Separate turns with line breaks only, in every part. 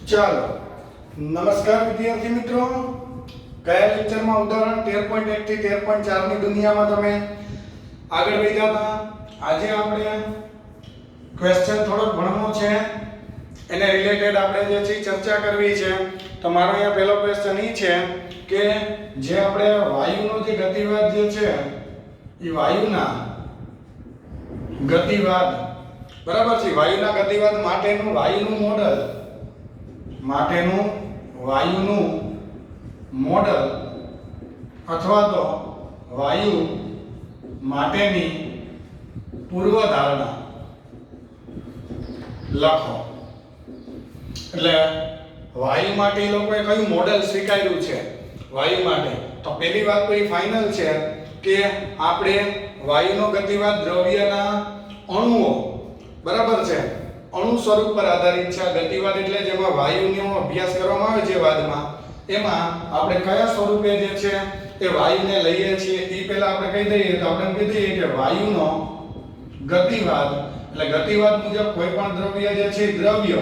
ચાલો નમસ્કાર વિદ્યાર્થી મિત્રો, ગયા લેક્ચરમાં ઉદાહરણ 13.1 થી 13.4 ની દુનિયામાં તમે આગળ વધ્યા હતા. આજે આપણે ક્વેશ્ચન થોડોક ભણવાનો છે, એને રિલેટેડ આપણે જે છે ચર્ચા કરવી છે. તમારો અહીંયા પહેલો ક્વેશ્ચન એ છે કે જે આપણે વાયુનો જે ગતિવાદ જે છે એ વાયુના ગતિવાદ, બરાબર છે, વાયુના ગતિવાદ માટેનું વાયુનું મોડલ અથવા તો વાયુ માટેની પૂર્વધારણા લખો. એટલે વાયુ માટે એ લોકોએ કયું મોડલ સ્વીકાર્યું છે વાયુ માટે? તો પહેલી વાત તો એ ફાઇનલ છે કે આપણે વાયુનો ગતિવાદ દ્રવ્યના અણુઓ, બરાબર છે, અણુ સ્વરૂપ પર આધારિત છે. ગતિવાદ એટલે જેમાં વાયુનો અભ્યાસ કરવામાં આવે છે વાદમાં, એમાં આપણે કયા સ્વરૂપે જે છે એ વાયુને લઈએ છીએ એ પહેલા આપણે કહી દઈએ. તો આપણે કહી દઈએ કે વાયુનો ગતિવાદ એટલે ગતિવાદ મુજબ કોઈ પણ દ્રવ્ય જે છે દ્રવ્ય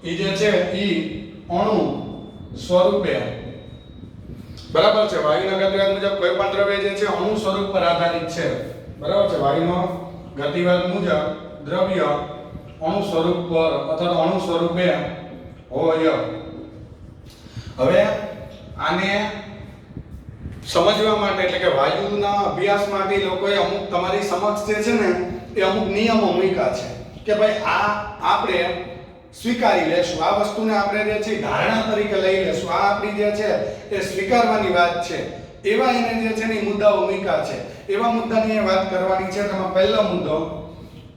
એ જે છે એ અણુ સ્વરૂપે, બરાબર છે, વાયુના ગતિવાદ મુજબ કોઈ પણ દ્રવ્ય જે છે અણુ સ્વરૂપ પર આધારિત છે, બરાબર છે. વાયુનો ગતિવાદ મુજબ દ્રવ્ય અણુ સ્વરૂપ પર અથવા અણુ સ્વરૂપે હોય. હવે આને સમજવા માટે એટલે કે વાયુના અભ્યાસ માટે લોકોએ અમુક તમારી સમક્ષ જે છે ને એ અમુક નિયમો મૂક્યા છે કે ભાઈ આ આપણે સ્વીકારી લેશું, આ વસ્તુને આપણે જે છે ધારણા તરીકે લઈ લેશું, આ આપણી જે છે એ સ્વીકારવાની વાત છે. એવા એને જે છે ને મુદ્દાઓ મૂક્યા છે. એવા મુદ્દાની વાત કરવાની છે. તેમાં પહેલો મુદ્દો,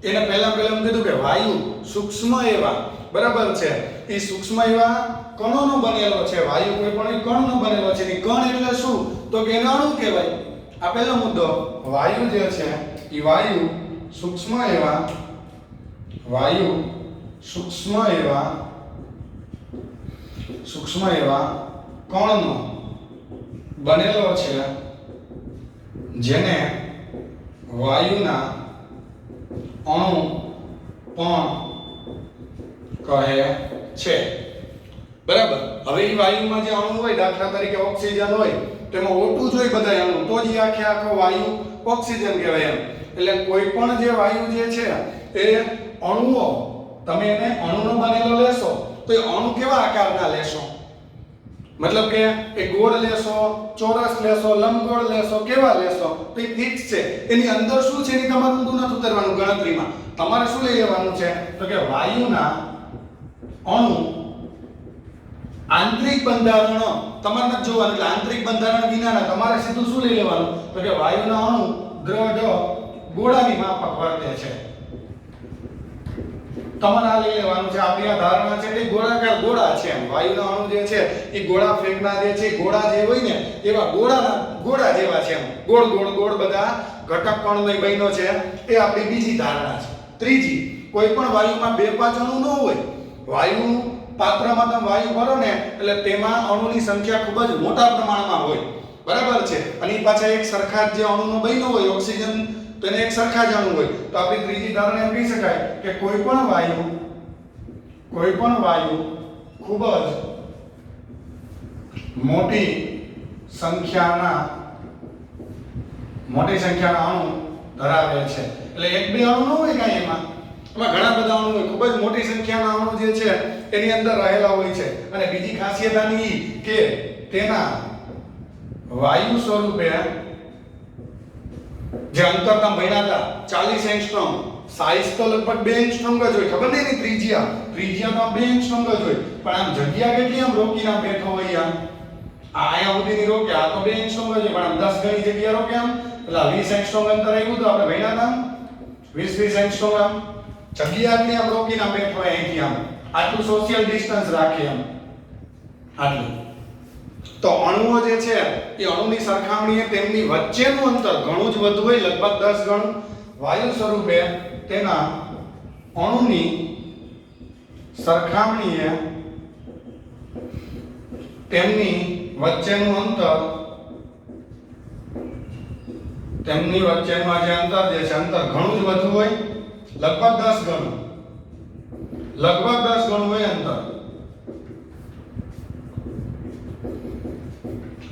એને પહેલા કીધું કે વાયુ સૂક્ષ્મ એવા, બરાબર છે, એ સૂક્ષ્મ એવા કણોનો બનેલો છે. વાયુ કોઈ પણ કણનો બનેલો છે. એ કણ એટલે શું? તો કે એને અણુ કહેવાય. આ પહેલો મુદ્દો. વાયુ જે છે એ વાયુ સૂક્ષ્મ એવા કણનો બનેલો છે જેને વાયુના અણુ પણ કહે છે, બરાબર. હવે એ વાયુમાં જે અણુ હોય, દાખલા તરીકે ઓક્સિજન હોય, તેમાં O2 જોઈ બધા અણુ, તો જ આખો વાયુ ઓક્સિજન કહેવાય એમ. એટલે કોઈ પણ જે વાયુ જે છે એ અણુઓ, તમે એને અણુનો બનેલો લેશો તો એ અણુ કેવા આકારના લેશો? મતલબ કે એ ગોળ લેશો, ચોરસ લેશો, લંબગોળ લેશો, કેવા લેશો? તો એ ફિક્સ છે. એની અંદર શું છે એની તમારે ઊંધું નથી ઉતરવાનું ગણતરીમાં. તમારે શું લઈ લેવાનું છે? તો કે વાયુના અણુ આંતરિક બંધારણ તમારે નથી જોવાનું. એટલે આંતરિક બંધારણ વિનાના તમારે સીધું શું લઈ લેવાનું? તો કે વાયુના અણુ દ્રઢ ગોળાની માફક વર્તે છે. તમારે આ લઈ લેવાનું છે. આપણી આ ધારણા છે કે ગોળાકાર ગોળા છે એમ. વાયુના અણુ જે છે એ ગોળા ફેંકના જે છે, ગોળા જે હોય ને એવા ગોળા જેવા છે એમ. ગોળ બધા ઘટક કણમય બન્યો છે. એ આપણી બીજી ધારણા છે. ત્રીજી, કોઈ પણ વાયુમાં 2-5 અણુ ન હોય. વાયુ પાત્રમાં તમે વાયુ ભરો ને એટલે તેમાં અણુની સંખ્યા ખૂબ જ મોટા પ્રમાણમાં હોય, બરાબર છે. અને એ પાછા એક સરખા જે અણુનો બન્યો હોય, ઓક્સિજન, તો એને એક સરખા જ અણુ હોય. તો આપણી ત્રીજી ધારણા એમ કહી શકાય કે કોઈ પણ વાયુ ખૂબ જ મોટી સંખ્યાના અણુ ધરાવે છે. એટલે 1-2 અણુ ન હોય કાંઈ એમાં ઘણા બધા અણુ હોય. ખૂબ જ મોટી સંખ્યાના અણુ જે છે એની અંદર રહેલા હોય છે. અને બીજી ખાસિયત આની કે તેના વાયુ સ્વરૂપે જે અંતર તમે ભણ્યા હતા 40 એંગસ્ટ્રોમ, સાઈઝ તો લગભગ 2 એંગસ્ટ્રોમ જ હોય. ખબર નહીં એની ત્રિજ્યા તો 2 એંગસ્ટ્રોમ જ હોય. પણ આમ જગ્યા કેટલી આમ રોકીને બેઠો હોય આમ, અહીંયા સુધીની રોકે, આ તો 2 એંગસ્ટ્રોમ જ હોય. પણ આમ 10 ગણી જગ્યા રોકે આમ, એટલે 20 એંગસ્ટ્રોમ અંતર આવ્યું તો આપણે ભણ્યા હતા 20 એંગસ્ટ્રોમ આમ જગ્યા આટલી આમ રોકીને બેઠો હોય અહીંથી આમ, આટલું સોશિયલ ડિસ્ટન્સ રાખે આમ, આટલું. તો અણુઓ જે છે એ અણુની સરખામણીએ તેમની વચ્ચેનું અંતર ઘણું જ વધુ હોય, લગભગ 10 ગણું. વાયુ સ્વરૂપે તેના અણુની સરખામણીએ તેમની વચ્ચેનું અંતર, તેમની વચ્ચેનું આ જે અંતર જે છે અંતર ઘણું જ વધુ હોય, લગભગ 10 ગણું હોય અંતર.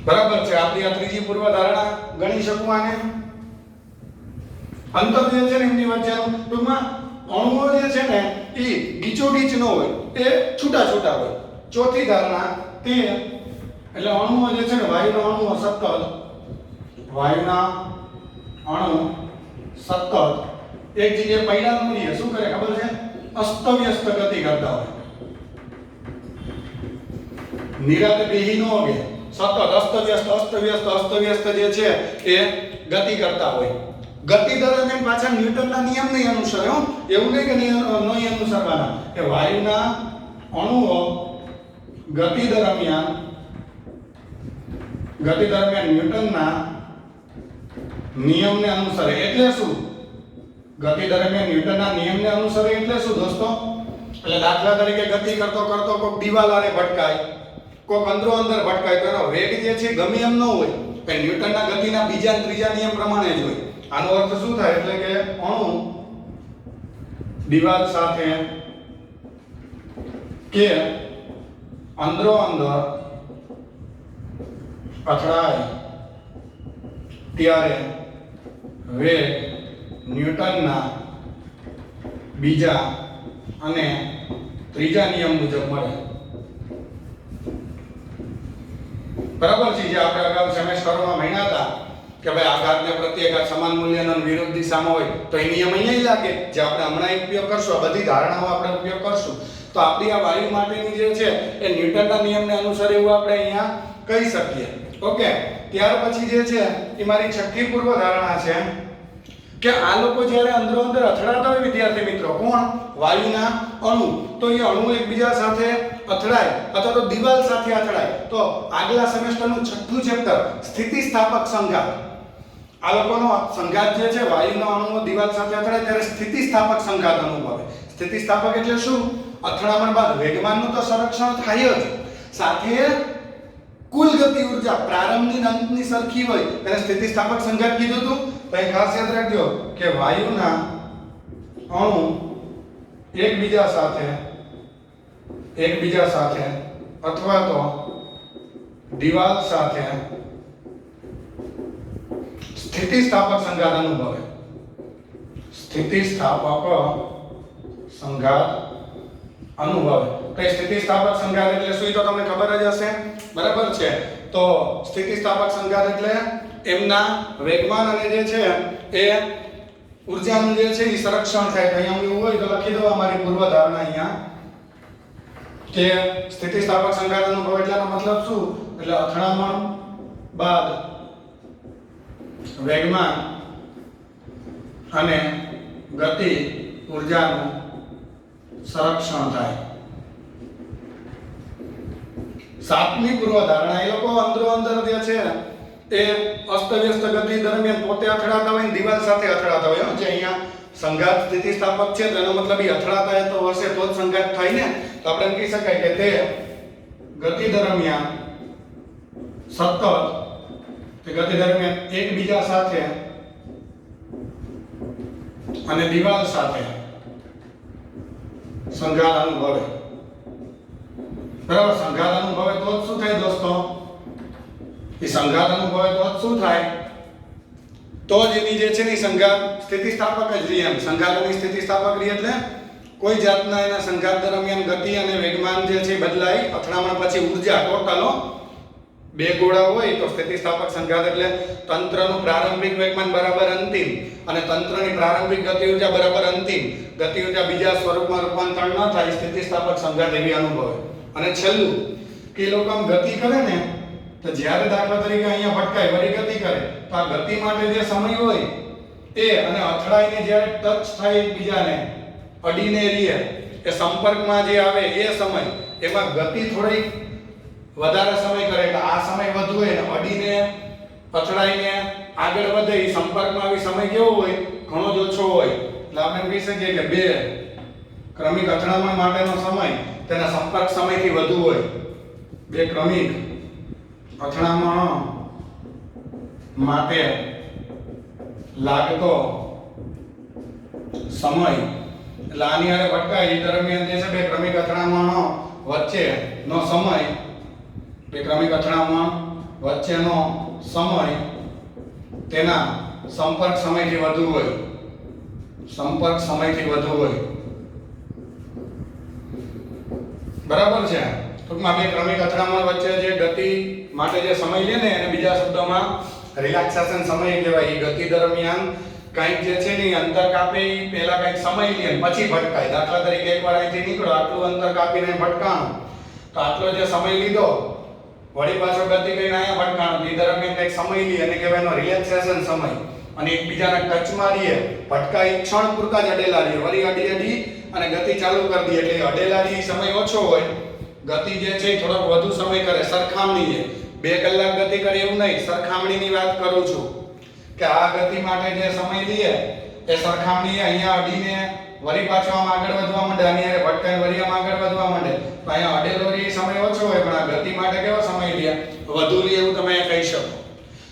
બરાબર છે. આપણી આ ત્રીજી પૂર્વધારણા ગણી શકું આને. અંતર જે છે ને એમની વચ્ચેનું ટૂંકમાં અણુઓ જે છે ને એ ગીચોગીચ ન હોય, એ છૂટા છૂટા હોય. ચોથી ધારણા તે એટલે અણુઓ જે છે ને વાયુના અણુઓ સતત એક જગ્યાએ પડ્યા ન રહીએ. શું કરે ખબર છે? અસ્તવ્યસ્ત ગતિ કરતા હોય. નિરાતે બેહી ન હોગે, સતત અસ્તવ્યસ્ત જે છે એ ગતિ કરતા હોય. ગતિ દરમિયાન પાછા ન્યૂટનના નિયમ નહીં અનુસરે. એવું નહીં કે નહીં અનુસરવાના, કે વાયુના અણુઓ ગતિ દરમિયાન ન્યૂટનના નિયમને અનુસરે. એટલે શું? ગતિ દરમિયાન ન્યૂટનના નિયમને અનુસરે એટલે શું દોસ્તો? એટલે દાખલા તરીકે ગતિ કરતો કોક દિવાલ આરે ભટકાય, કોક અંદરો અંદર ભટકાય, તો એનો વેગ જે છે ગમે એમ ન હોય, પણ ન્યૂટનના ગતિના બીજા અને ત્રીજા નિયમ પ્રમાણે જ હોય. આનો અર્થ શું થાય? એટલે કે અણુ દિવાલ સાથે કે અંદરો અંદર અથડાય ત્યારે વેગ ન્યૂટનના બીજા અને ત્રીજા નિયમ મુજબ મળે. બરાબર છે. જે આપણે અગાઉ સેમેસ્ટરમાં ભણ્યા હતા કે ભાઈ આઘાત ને પ્રત્યાઘાત સમાન મૂલ્યના વિરુદ્ધ દિશામાં હોય, તો એ નિયમ અહીંયા લાગે જે આપણે હમણાં ઉપયોગ કરશું. આ બધી ધારણાઓ આપણે ઉપયોગ કરશું. તો આપણી આ વાયુ માટેની જે છે એ ન્યૂટનના નિયમને અનુસરે એવું આપણે અહીંયા કહી શકીએ. ઓકે. ત્યાર પછી જે છે એ મારી છઠ્ઠી પૂર્વ ધારણા છે કે આ લોકો જ્યારે અંદરો અંદર અથડાતા હોય વિદ્યાર્થી મિત્રો, કોણ? વાયુના અણુ. તો એ અણુ એકબીજા સાથે અથડાય અથવા તો દિવાલ સાથે અથડાય, તો આગલા સેમેસ્ટરનું છઠ્ઠું ચેપ્ટર સ્થિતિસ્થાપક સંઘાત, આ લોકોનો સંઘાત જે છે વાયુના અણુઓ દિવાલ સાથે અથડાય ત્યારે સ્થિતિસ્થાપક સંઘાત અનુભવે. સ્થિતિસ્થાપક એટલે શું? અથડામણ બાદ વેગમાનનું તો સંરક્ષણ થાય જ, સાથે કુલ ગતિ ઊર્જા પ્રારંભની અને અંતની સરખી હોય તેને સ્થિતિસ્થાપક સંઘાત કીધું હતું. તો એ ખાસ યાદ રાખજો કે વાયુના અણુ એકબીજા સાથે અથવા તો દિવાલ સાથે સ્થિતિસ્થાપક સંઘાત અનુભવે. સ્થિતિસ્થાપક સંઘાત અનુભવે. તો સ્થિતિસ્થાપક સંઘાત એટલે શું તો તમને ખબર જ હશે. બરાબર છે. તો સ્થિતિસ્થાપક સંઘાત એટલે એમના વેગમાન અને જે છે એ ઊર્જાનું જે છે એ સંરક્ષણ થાય. તો અહીંયા એવું હોય તો લખી દો અમારી પૂર્વધારણા અહીંયા કે સ્થિતિસ્થાપક સંઘાત અનુભવ એટલાનો મતલબ શું? એટલે અથડામણ બાદ વેગમાન અને ગતિ ઊર્જાનું સંરક્ષણ થાય. સાતમી પૂર્વધારણા, એ લોકો અંદરો અંદર જે છે એ અસ્તવ્યસ્ત ગતિ દરમિયાન પોતે અથડાતા હોય ને દિવાલ સાથે અથડાતા હોય. જે અહીંયા સંઘાત સ્થિતિસ્થાપક છે તો એનો મતલબ એ અથડાતા હોય તો હશે તો જ સંઘાત થાય ને. તો આપણે કહી શકાય કે તે ગતિ દરમિયાન સતત એકબીજા સાથે અને દિવાલ સાથે સંઘાત અનુભવે. બરાબર. સંઘાત અનુભવે તો જ શું થાય દોસ્તો? એ સંઘાત અનુભવે તો જ શું થાય? તો જ એની જે છે ને સંઘાત સ્થિતિસ્થાપક જ રહે. એમ સંઘાતની સ્થિતિસ્થાપક રહે એટલે કોઈ જાતના એના સંઘાત દરમિયાન ગતિ અને વેગમાન જે છે બદલાય. અથડામણ પછી ઊર્જા ટોટલ બે ગોળા હોય તો સ્થિતિસ્થાપક સંઘાત એટલે તંત્રનું પ્રારંભિક વેગમાન બરાબર અંતિમ અને તંત્રની પ્રારંભિક ગતિ ઊર્જા બરાબર અંતિમ ગતિ ઊર્જા બીજા સ્વરૂપમાં રૂપાંતર ન થાય, સ્થિતિસ્થાપક સંઘાત એવી અનુભવે. અને છેલ્લું કે એ લોકો આમ ગતિ કરે ને તો જ્યારે દાખલા તરીકે અહીંયા ભટકાય વળી ગતિ કરે તો આ ગતિ માટે જે સમય હોય એ અને અથડાઈને જ્યારે ટચ થાય એકબીજાને અડીને રહીએ એ સંપર્કમાં જે આવે એ સમય એમાં ગતિ થોડી વધારે સમય કરે એટલે આ સમય વધુ હોય ને અડીને અથડાઈને આગળ વધે એ સંપર્કમાં આવી સમય કેવો હોય? ઘણો જ ઓછો હોય. એટલે આપણે કહી શકીએ કે બે ક્રમિક અથડામણ માટેનો સમય તેના સંપર્ક સમયથી વધુ હોય. બે ક્રમિક અથડામણ માટે લાગતો સમય એટલે આની હારે ભટકાય એ દરમિયાન જે છે બે ક્રમિક અથડામણો વચ્ચેનો સમય બે ક્રમિક અથડામણ વચ્ચેનો સમય તેના સંપર્ક સમયથી વધુ હોય, સંપર્ક સમયથી વધુ હોય, બરાબર છે. ટૂંકમાં બે ક્રમિક અથડામણ વચ્ચે જે ગતિ માટે જે સમય લે ને એને બીજા શબ્દોમાં રિલેક્સેશન સમય કહેવાય. એ ગતિ દરમિયાન કંઈક જે છે ને અંતર કાપે, પહેલા કંઈક સમય લે પછી ભટકાય. દાખલા તરીકે એકવાર અહીંથી નીકળો, આટલું અંતર કાપીને ભટકાણો, તો આટલો જે સમય લીધો વળી પાછો ગતિ કરીને અહીંયા ભટકાણો, એ દરમિયાન કંઈક સમય લે અને કહેવાય એનો રિલેક્સેશન સમય. અને એકબીજાને ટચમાં રહીએ, ભટકાઈ ક્ષણ પૂરતા જ અડેલા રહીએ, વળી અડી અને ગતિ ચાલુ કરી દઈએ, એટલે અડેલા રહી સમય ઓછો હોય, ગતિ જે છે એ થોડોક વધુ સમય કરે. સરખામણી 2 કલાક ગતિ કરે એવું નહીં, સરખામણીની વાત કરું છું કે આ ગતિ માટે જે સમય લઈએ એ સરખામણી અહીંયા અડીને વળી પાછો આમ આગળ વધવા માંડે, અને એ ભટકાઈ વળી આમ આગળ વધવા માંડે, તો અહીંયા અડેલો રહી સમય ઓછો હોય, પણ આ ગતિ માટે કેવો સમય લે, વધુ લે એવું તમે કહી શકો.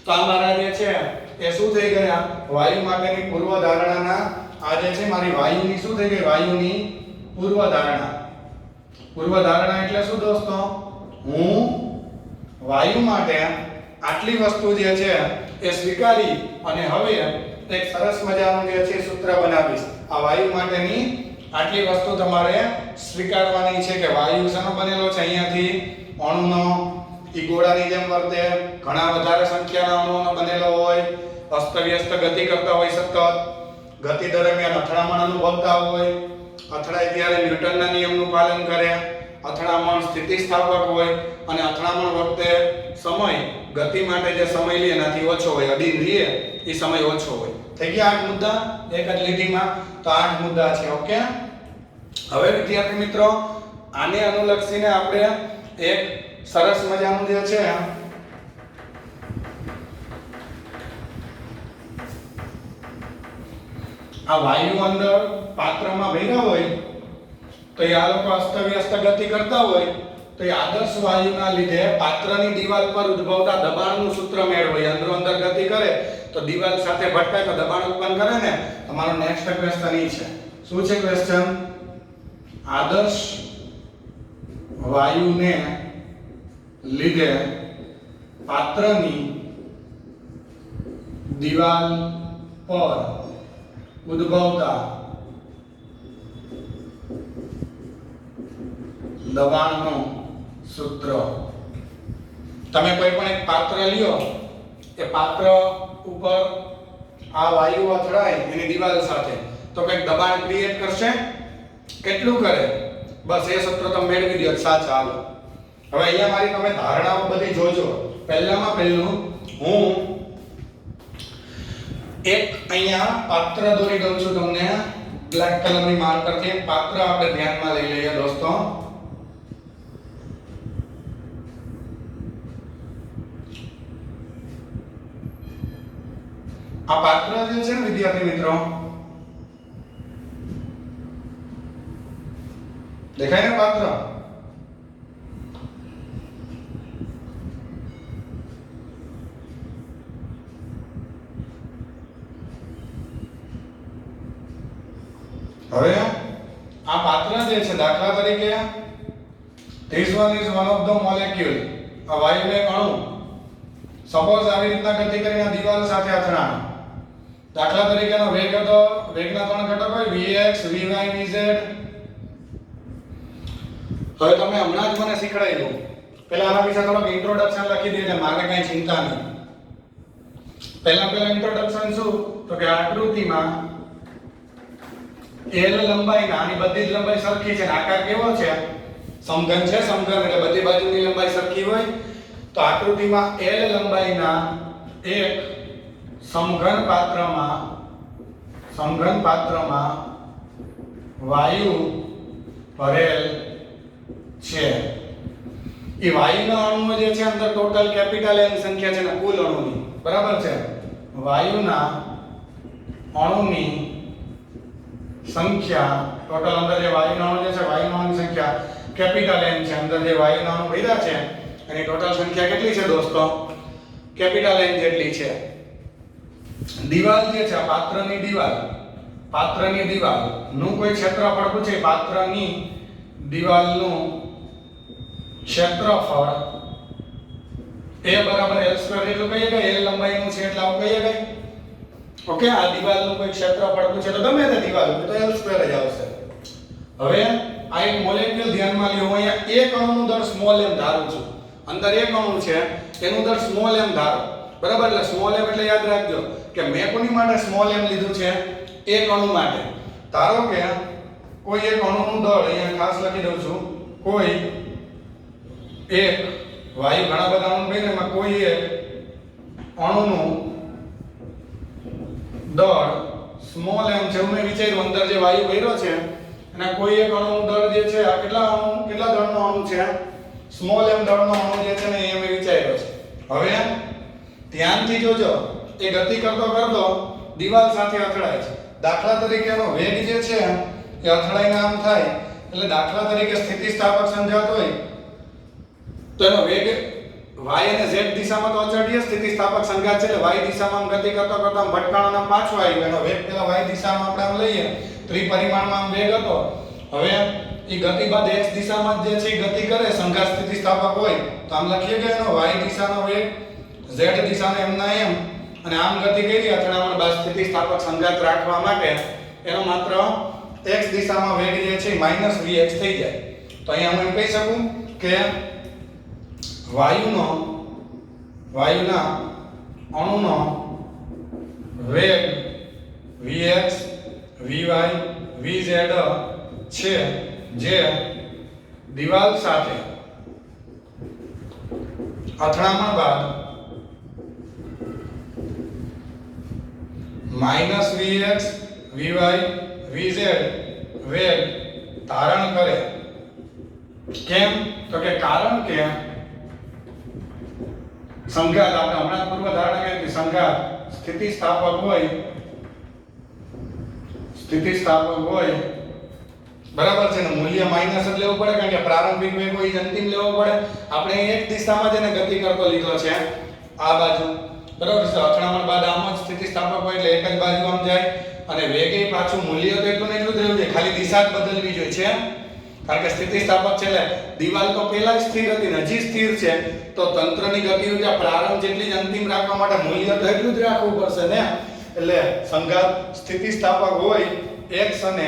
તો આ મારા જે છે એ શું થઈ ગયા, વાયુ માટેની પૂર્વધારણાના આ જે છે મારી વાયુની શું થઈ ગઈ, વાયુની પૂર્વધારણા. પૂર્વધારણા એટલે શું દોસ્તો, હું વાયુ માટે આટલી વસ્તુ જે છે એ સ્વીકારી અને હવે એક સરસ મજાનું જે છે સૂત્ર બનાવીશ. આ વાયુ માટેની આટલી વસ્તુ તમારે સ્વીકારવાની છે કે વાયુ શેનો બનેલો છે, અહીંયાથી અણુનો, ઈ ગોળાની જેમ વર્તે, ઘણા વધારે સંખ્યાના અણુઓનો બનેલો હોય, અસ્તવ્યસ્ત ગતિ કરતા હોય, સતત ગતિ દરમિયાન અથડામણ અનુભવતા હોય, અથડાય ત્યારે ન્યૂટનના નિયમનું પાલન કરે, અથડામણ સ્થિતિસ્થાપક હોય અને અથડામણ વખતે સમય ગતિ માટે જે સમય લે એનાથી ઓછો હોય, અડીને રહે એ સમય ઓછો હોય. થઈ ગયા 8 મુદ્દા એક જ લીટીમાં. તો 8 મુદ્દા છે. ઓકે, હવે વિદ્યાર્થી મિત્રો આને અનુલક્ષીને આપણે એક સરસ મજાનું જે છે આ વાયુ અંદર પાત્રમાં ભર્યા હોય તો એ આ લોકો અસ્તવ્યસ્ત ગતિ કરતા હોય તો એ આદર્શ વાયુના લીધે પાત્રની દિવાલ પર ઉદ્ભવતા દબાણનું સૂત્ર મેળવે. અંદરો અંદર ગતિ કરે તો દિવાલ સાથે ભટકાય તો દબાણ ઉત્પન્ન કરે ને. તમારો નેક્સ્ટ ક્વેશ્ચન ઈ છે. શું છે ક્વેશ્ચન? આદર્શ વાયુને લીધે પાત્રની દિવાલ પર ઉદ્ભવતા દબાણનું સૂત્ર. તમે કોઈ પણ એક પાત્ર લ્યો, એ પાત્ર ઉપર આ વાયુ અથડાય એની દિવાલ સાથે તો કંઈક દબાણ ક્રિએટ કરશે. કેટલું કરે? બસ એ સૂત્ર તમે મેળવી દો. સાચા. હાલો હવે અહીંયા મારી તમે ધારણાઓ બધી જોજો. પહેલામાં પહેલું હું એક અહીંયા પાત્ર દોરી દઉં છું તમને બ્લેક કલરની માર્કરથી. એક પાત્ર આપણે ધ્યાનમાં લઈ લઈએ દોસ્તો. આ પાત્ર જે છે ને વિદ્યાર્થી મિત્રો, દેખાય ને પાત્ર? હવે આ પાત્ર જે છે દાખલા તરીકે this one is one of the molecule. આ વાયુ એક અણુ સપોઝ આવી રીતના ગતિ કરીને દિવાલ સાથે અથડાણ. દાખલા તરીકેનો વેગ હતો, વેગના 3 ઘટક હોય vx vy vz. હવે તમે હમણાં જ મને શીખડાવ્યું. પહેલા આના વિશે થોડુંક ઇન્ટ્રોડક્શન લખી દેજે, મારે કઈ ચિંતા નહીં. પહેલા ઇન્ટ્રોડક્શન શું? તો કે આકૃતિમાં L લંબાઈના, આની બધી જ લંબાઈ સરખી છે. આકાર કેવો છે? સમઘન છે. સમઘન એટલે બધી બાજુની લંબાઈ સરખી હોય. તો આકૃતિમાં L લંબાઈના એક સમઘન પાત્રમાં વાયુ ભરેલ છે. એ વાયુના અણુઓ જે છે અંદર ટોટલ કેપિટલ N સંખ્યા છે ને કુલ અણુની, બરાબર છે? વાયુના અણુની સંખ્યા ટોટલ અંદર જે વાયુના અણુ જે છે, વાયુના અણુની સંખ્યા કેપિટલ N છે. અંદર જે વાયુના અણુ ભર્યા છે એની ટોટલ સંખ્યા કેટલી છે દોસ્તો? કેપિટલ N જેટલી છે. દિવાલ જે છે, પાત્રની દિવાલ નું કોઈ ક્ષેત્રફળ પૂછે, પાત્રની દિવાલનું ક્ષેત્રફળ a બરાબર l સ્ક્વેર એટલું કહીએ કે l લંબાઈનું છે એટલે આવું કહીએ કે ઓકે આ દીવાલનું કોઈ ક્ષેત્રફળ પૂછે તો ગમે તે દીવાલ હોય તો l સ્ક્વેર જ આવશે. હવે આ એક મોલેક્યુલ ધ્યાનમાં લ્યો. હું અહીંયા એક અણુનું દર સ્મોલ m ધારું છું. અંદર એક અણુ છે એનું દર સ્મોલ m ધારો. બરાબર એટલે સ્મોલ m એટલે યાદ રાખજો કે મેં કોની માટે સ્મોલ m લીધું છે એક અણુ માટે. ધારો કે કોઈ એક અણુનું દળ અહીંયા ખાસ લખી દઉં છું કોઈ એક વાયુ ઘણા બધા અણુ બને એમાં કોઈ એક અણુનું દળ સ્મોલ m છે. મેં વિચાર્યું અંદર જે વાયુ ભર્યો છે અને કોઈ એક અણુનું દળ જે છે આ કેટલા દળનો અણુ છે સ્મોલ m દળનો અણુ જે છે ને એ મેં વિચાર્યો છે. હવે ધ્યાનથી જોજો એ ગતિ કરતો કરતો દીવાલ સાથે અથડાય છે. દાખલા તરીકે એનો વેગ જે છે એ અથડાઈને આમ થાય એટલે દાખલા તરીકે સ્થિતિસ્થાપક સંજાત હોય તો એનો વેગ y અને z દિશામાં તો અચળીય સ્થિતિસ્થાપક સંઘાત છે એટલે y દિશામાં ગતિ કરતો કરતો આમ ભટકાણો આમ પાછો આવ્યો. એનો વેગ પેલા y દિશામાં આપણે આમ લઈએ ત્રિપરિમાણમાં આમ વેગ હતો. હવે એ ગતિ બાદ x દિશામાં જે છે એ ગતિ કરે સંઘાત સ્થિતિસ્થાપક હોય તો આમ લખીએ કે એનો y દિશાનો વેગ z દિશાનો m ના m અને આમ ગતિ કરી અથડામણ બાદ સ્થિતિસ્થાપક સંઘાત રાખવા માટે એનો માત્ર x દિશામાં વેગ જે છે -vx થઈ જાય. તો અહીંયા હું એમ કહી શકું કે વાયુના અણુનો વેગ vx vy vz છે જે દીવાલ સાથે અથડામણ બાદ -vx vy vz વેગ ધારણ કરે. કેમ તો કે કારણ કે સંઘાત આપણે હમણાં પૂર્વ ધારણા કરી કે સંઘાત સ્થિતિસ્થાપક હોય બરાબર છે ને મૂલ્ય માઈનસ જ લેવું પડે કારણ કે પ્રારંભિક વેગ હોય અંતિમ લેવો પડે. આપણે એક દિશામાં જ એને ગતિ કરતો લીધો છે આ બાજુ બરાબર છે. અથડામણ બાદ આમ જ સ્થિતિસ્થાપક હોય એટલે એક જ બાજુ આમ જાય અને વેગે પાછું મૂલ્ય તો એટલું ને એટલું જ રહેવું જોઈએ ખાલી દિશા જ બદલવી જોઈએ છે કારણ કે સ્થિતિસ્થાપક છે એટલે દીવાલ તો પહેલા જ સ્થિર હતી ને હજી સ્થિર છે તો તંત્રની ગતિ ઉર્જા પ્રારંભ જેટલી જ અંતિમ રાખવા માટે મૂલ્ય તો એટલું જ રાખવું પડશે ને. એટલે સંઘાત સ્થિતિસ્થાપક હોય x અને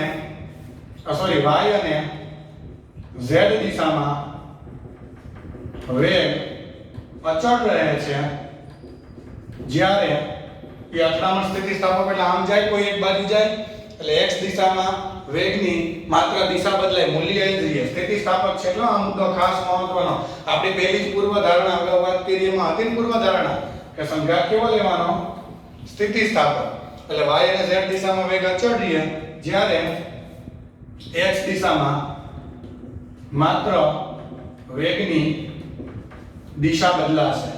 y અને z દિશામાં વેગ અચળ રહે છે જ્યારે એ અથડામણ સ્થિતિસ્થાપક એટલે આમ જાય કોઈ એક બાજુ જાય એટલે x દિશામાં વેગની માત્ર દિશા બદલાય મૂલ્ય એ જ રહે. સ્થિતિસ્થાપક છે એટલે આ મુદ્દો ખાસ મહત્વનો. આપણી પહેલી જ પૂર્વ ધારણા અગાઉ વાત કરી એમાં હતી પૂર્વ ધારણા કે સંઘાત કેવો લેવાનો સ્થિતિસ્થાપક એટલે y અને z દિશામાં વેગ અચળ રહે જ્યારે x દિશામાં માત્ર વેગની દિશા બદલાશે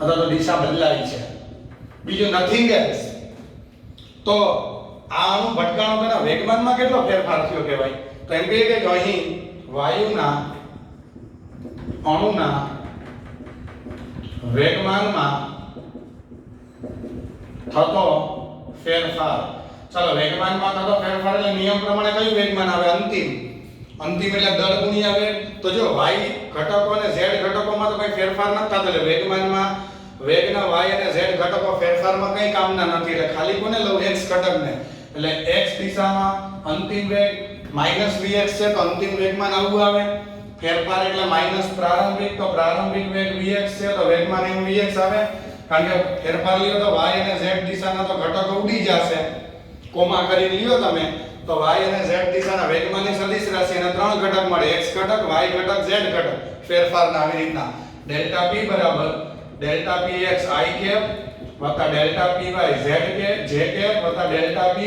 અથવા તો દિશા બદલાઈ છે બીજું નથિંગ એલ્સ. તો આ અણુ ભટકાણો તેના વેગમાનમાં કેટલો ફેરફાર થયો કહેવાય તો એમ કહીએ કે અહીં વાયુના અણુના વેગમાનમાં થતો ફેરફાર. ચાલો વેગમાનમાં થતો ફેરફાર એટલે નિયમ પ્રમાણે કયું વેગમાન આવે અંતિમ એટલે દળ ગુણ્યા વેગ. તો જો y ઘટકો અને z ઘટકોમાં તો કઈ ફેરફાર નથી થતો એટલે વેગમાનમાં વેગના y અને z ઘટકો ફેરફારમાં કઈ કામના નથી એટલે ખાલી કોને લઉં x ઘટકને એટલે x દિશામાં અંતિમ વેગ -vx છે તો અંતિમ વેગમાન આવું આવે. ફેરફાર એટલે માઈનસ પ્રારંભિક તો પ્રારંભિક વેગ vx છે તો વેગમાન mvx આવે કારણ કે ફેરફાર લ્યો તો y અને z દિશાના તો ઘટકો ઉડી જશે કોમા કરી લ્યો તમે તો y અને z દિશાના વેગમાનની સદિશ રાશિ અને ત્રણ ઘટક મળે x ઘટક y ઘટક z ઘટક ફેરફારના આવી રીતના ડેલ્ટા p બરાબર ડેલ્ટા px i કેપ વત્તા ડેલ્ટા py z કે j કેપ વત્તા ડેલ્ટા py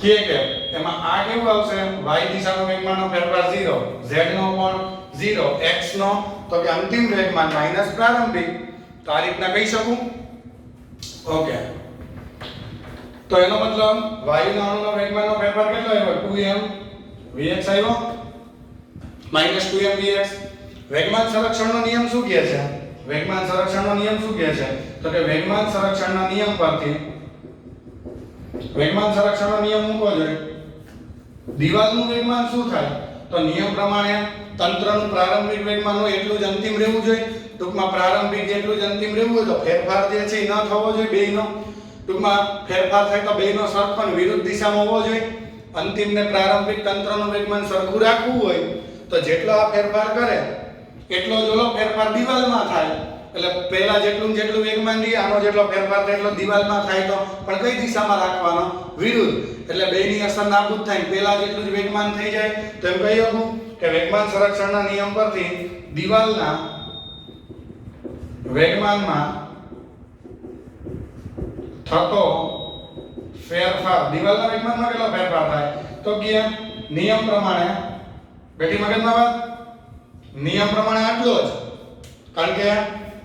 k કેપ. એમાં આ કેવું આવશે y દિશાનો વેગમાનનો ફેરફાર 0 z નો પણ 0 x નો તો કે અંતિમ વેગમાન માઈનસ પ્રારંભિક. તો આ રીતના કહી શકું ઓકે. તો એનો મતલબ વાયુના અણુનો વેગમાનનો ફેરફાર કેટલો આવ્યો 2m vx આવ્યો -2m vx. વેગમાન સંરક્ષણનો નિયમ શું કહે છે વેગમાન સંરક્ષણનો નિયમ શું કહે છે તો કે વેગમાન સંરક્ષણના નિયમ પરથી વેગમાન સંરક્ષણનો નિયમ મૂકવો જોઈએ. દીવાલનું વેગમાન શું થાય તો નિયમ પ્રમાણે તંત્રનું પ્રારંભિક વેગમાન હોય એટલું જ અંતિમ રહેવું જોઈએ. ટૂંકમાં પ્રારંભિક જેટલું જ અંતિમ રહેવું હોય તો ફેરફાર જે છે એ ન થવો જોઈએ બેયનો. ટૂંકમાં ફેરફાર થાય તો બેયનો સરખો વિરુદ્ધ દિશામાં હોવો જોઈએ. અંતિમ ને પ્રારંભિક તંત્રનું વેગમાન સરખું રાખવું હોય તો જેટલો આ ફેરફાર કરે એટલો જ ઓલો ફેરફાર દિવાલમાં થાય. એટલે પહેલા જેટલું વેગમાન લે આનો જેટલો ફેરફાર થાય એટલો દિવાલમાં થાય તો પણ કઈ દિશામાં રાખવાનો? વિરુદ્ધ. એટલે બેયની અસર નાબૂદ થાય. પહેલા જેટલું જ વેગમાન થઈ જાય તો એમ કહી શકું કે વેગમાન સંરક્ષણના નિયમ પરથી દિવાલના વેગમાનમાં થતો ફેરફાર, દિવાલના વેગમાનમાં કેટલો ફેરફાર થાય? તો કે નિયમ પ્રમાણે, બેઠી મગજમાં વાત, નિયમ પ્રમાણે આટલો જ. કારણ કે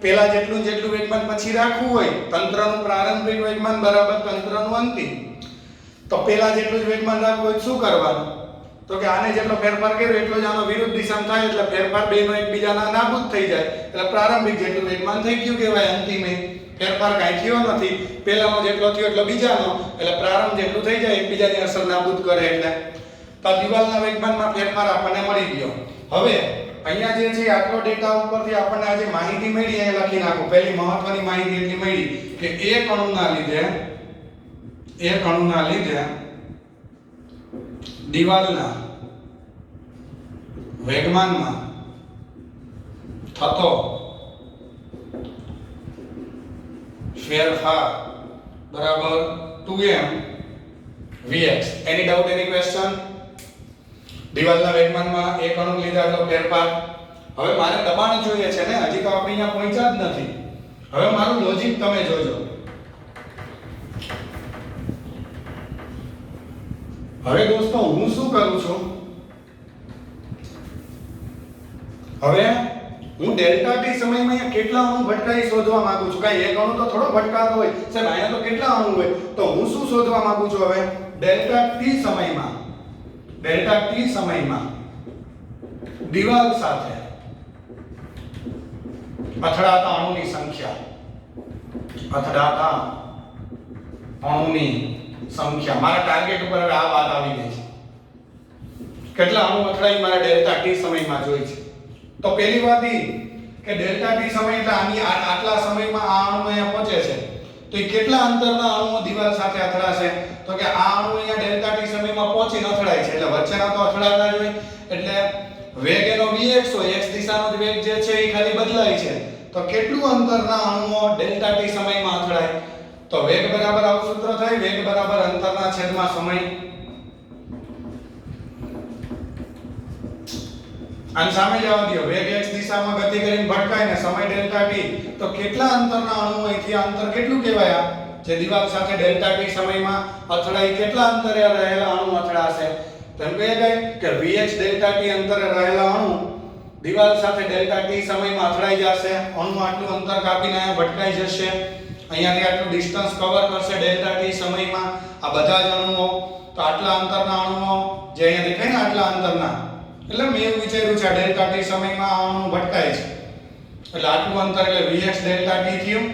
પહેલા જેટલું વેગમાન પછી રાખવું હોય, તંત્રનું પ્રારંભિક વેગમાન બરાબર તંત્રનું અંતિમ, તો પહેલા જેટલું જ વેગમાન રાખવું હોય શું કરવાનું? તો કે આને જેટલો ફેરફાર કર્યો એટલો જ આનો વિરુદ્ધ દિશામાં થાય. એટલે ફેરફાર બેનો એકબીજાના નાબૂદ થઈ જાય. એટલે પ્રારંભિક જેટલું વેગમાન થઈ ગયું કહેવાય. અંતિમે ફેરફાર કાંઈ થયો નથી. પહેલાનો જેટલો થયો એટલો બીજાનો, એટલે પ્રારંભ જેટલું થઈ જાય એકબીજાની અસર નાબૂદ કરે. એટલે તો દિવાલના વેગમાનમાં ફેરફાર આપણને મળી ગયો. હવે અહીંયા જે છે આટલો ડેટા ઉપરથી આપણને આજે માહિતી મળી, અહીંયા લખી નાખો. પહેલી મહત્વની માહિતી એટલી મળી કે એક અણુના લીધે દિવાલના વેગમાનમાં થતો ફેરફાર બરાબર 2m vx. એની ડાઉટ, એની ક્વેશ્ચન? દિવાલના વેગમાનમાં એક અણુ લીધા તો ફેરફાર. હવે મારે દબાણ જોઈએ છે ને, હજી તો આપણે અહીંયા પહોંચ્યા જ નથી. હવે મારું લોજિક તમે જોજો. હવે દોસ્તો હું શું કરું છું? હવે હું ડેલ્ટા ટી સમયમાં અહીંયા કેટલા અણુ ભટકાઈ શોધવા માંગુ છું. કાંઈ એક અણુ તો થોડો ભટકાતો હોય સાહેબ, અહીંયા તો કેટલા અણુ હોય. તો હું શું શોધવા માંગુ છું? હવે ડેલ્ટા ટી સમયમાં દિવાલ સાથે અથડાતા અણુની સંખ્યા. મારા ટાર્ગેટ ઉપર હવે આ વાત આવી ગઈ છે. કેટલા અણુ અથડાઈ મારે ડેલ્ટા ટી સમયમાં જોઈ છે. તો પહેલી વાત એ કે ડેલ્ટા ટી સમય એટલે આની આટલા સમયમાં આ અણુ અહીંયા પહોંચે છે તો એ કેટલા અંતરના અણુઓ દિવાલ સાથે અથડાશે? તો કે આ અણુ અહીંયા ડેલ્ટા ટી સમયમાં પહોંચીને અથડાય છે એટલે વચ્ચેના તો અથડાતા જ હોય. એટલે વેગ એનો vx હોય, x દિશાનો જ વેગ જે છે એ ખાલી બદલાય છે. તો કેટલું અંતરના અણુઓ ડેલ્ટા ટી સમયમાં અથડાય? તો વેગ બરાબર આવું સૂત્ર થાય, વેગ બરાબર અંતરના છેદમાં સમય. આની સામે જવા દો. વેગ x દિશામાં ગતિ કરીને ભટકાય ને સમય ડેલ્ટા t, તો કેટલા અંતરના અણુ અહીંથી અંતર કેટલું કહેવાય? આ જે દિવાલ સાથે ડેલ્ટા t સમયમાં અથડાય કેટલા અંતરે રહેલા અણુ અથડાશે? તો એમ કહે કે vx ડેલ્ટા t અંતરે રહેલા અણુ દિવાલ સાથે ડેલ્ટા t સમયમાં અથડાઈ જશે. અણુ આટલું અંતર કાપીને અહીંયા ભટકાઈ જશે. અહીંયાથી આટલું ડિસ્ટન્સ કવર કરશે ડેલ્ટા t સમયમાં આ બધા જ અણુઓ. તો આટલા અંતરના અણુઓ જે અહીંયા દેખાય ને આટલા અંતરના, એટલે મેં એવું વિચાર્યું છે આ ડેલ્ટા t સમયમાં આ અણુ ભટકાય છે એટલે આટલું અંતર એટલે vx ડેલ્ટા t થયું.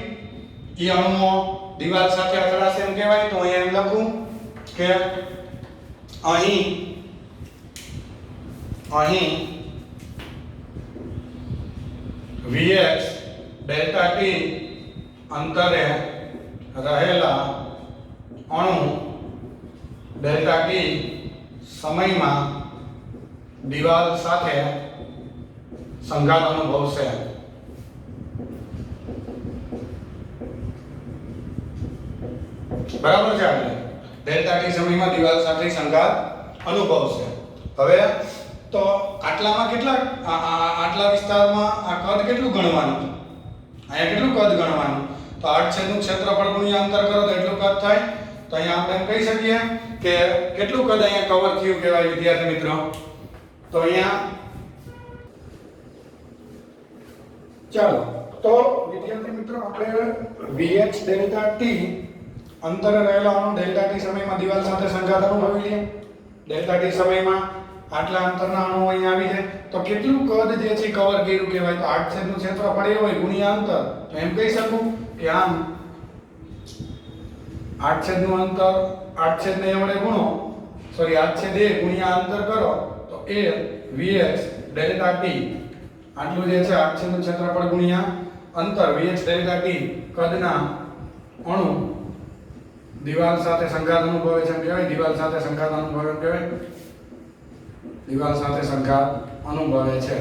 એ અણુઓ દિવાલ સાથે અથડાશે એમ કહેવાય. તો અહીંયા એમ લખું કે અહીં vx ડેલ્ટા t અંતરે રહેલા અણુ ડેલ્ટા t સમયમાં દિવાલ સાથે સંઘાત અનુભવશે. બરાબર છે? આપણે ડેલ્ટા ટી સમયમાં દિવાલ સાથે સંઘાત અનુભવશે. હવે તો આટલામાં કેટલા આટલા વિસ્તારમાં આ કદ કેટલું ગણવાનું? અહીંયા કેટલું કદ ગણવાનું? તો 8 નું ક્ષેત્રફળ ગુણ્યા અંતર કરો તો એટલું કદ થાય. તો અહીંયા આપણે એમ કહી શકીએ કે કેટલું કદ અહીંયા કવર થયું કહેવાય વિદ્યાર્થી મિત્રો? તો અહીંયા ચાલો તો વિદ્યાર્થી મિત્રો આપણે vx ડેલ્ટા t અંતરે રહેલા અણુ ડેલ્ટા t સમયમાં દિવાલ સાથે સંઘાત અનુભવી લઈએ. ડેલ્ટા t સમયમાં આટલા અંતરના અણુ અહીંયા આવી જાય તો કેટલું કદ જે છે કવર કર્યું કહેવાય? તો 8 નું ક્ષેત્રફળ એ હોય ગુણ્યા અંતર. તો એમ કહી શકું કે આમ 8 નું અંતર 8 ને વડે ગુણો, સોરી 8 ગુણ્યા અંતર કરો તો એ vx ડેલ્ટા ટી આટલું જે છે આછેદનું ક્ષેત્રફળ ગુણ્યા અંતર Vx ડેલ્ટા ટી કદના અણુ દિવાલ સાથે સંઘાત અનુભવે છે એમ કહેવાય. દિવાલ સાથે સંઘાત અનુભવે એમ કહેવાય. દિવાલ સાથે સંઘાત અનુભવે છે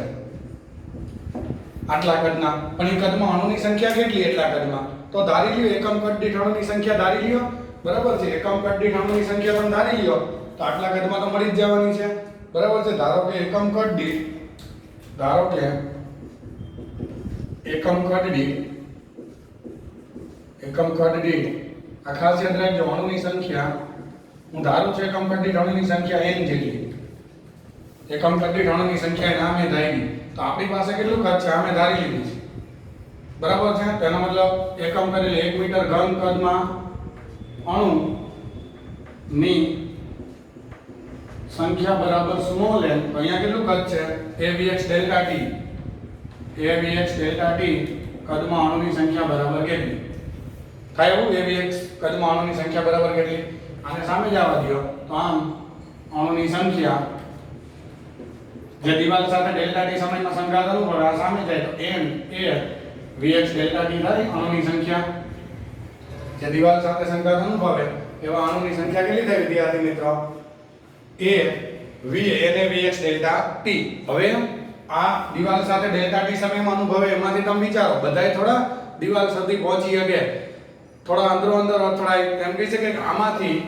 આટલા કદના. પણ એ કદમાં અણુની સંખ્યા કેટલી એટલા કદમાં? તો ધારી લ્યો એકમ કદ દીઠ અણુની સંખ્યા ધારી લ્યો. બરાબર છે, એકમ કદ દીઠ અણુની સંખ્યા પણ ધારી લ્યો તો આટલા કદમાં તો મળી જ જવાની છે. બરાબર છે. ધારો કે એકમ કદ દીઠ આ ખાસ યાદ રાખજો અણુની સંખ્યા હું ધારું છું એકમ કદ દીઠ અણુની સંખ્યા n જેટલી. એકમ કદ દીઠ અણુની સંખ્યા નામે ધારી તો આપણી પાસે કેટલું કદ છે અમે ધારી લીધું છે. બરાબર છે. તેનો મતલબ એકમ કદ એટલે 1 મીટર ઘન કદમાં અણુ ની સંખ્યા બરાબર સ્મોલ n. તો અહીંયા કેટલું કદ છે avx delta t. avx delta t કદમાં અણુની સંખ્યા બરાબર કેટલી થાય? એવું avx કદમાં અણુની સંખ્યા બરાબર કેટલી? આને સામે જ આવવા દો તો આમ અણુની સંખ્યા જે દિવાલ સાથે ડેલ્ટા ટી સમયમાં સંઘાત અનુભવે આ સામે જાય તો n એ vx ડેલ્ટા ટી થાય અણુની સંખ્યા. જે દિવાલ સાથે સંઘાત અનુભવે એવા અણુની સંખ્યા કેટલી થાય વિદ્યાર્થી મિત્રો? a v n a vx delta T. હવે આ દિવાલ સાથે ડેલ્ટા ટી સમયમાં અનુભવે એમાંથી તમે વિચારો બધાય થોડા દિવાલ સુધી પહોંચી શકે, થોડા અંદરો અંદર અથડાય એમ કહી શકે કે આમાંથી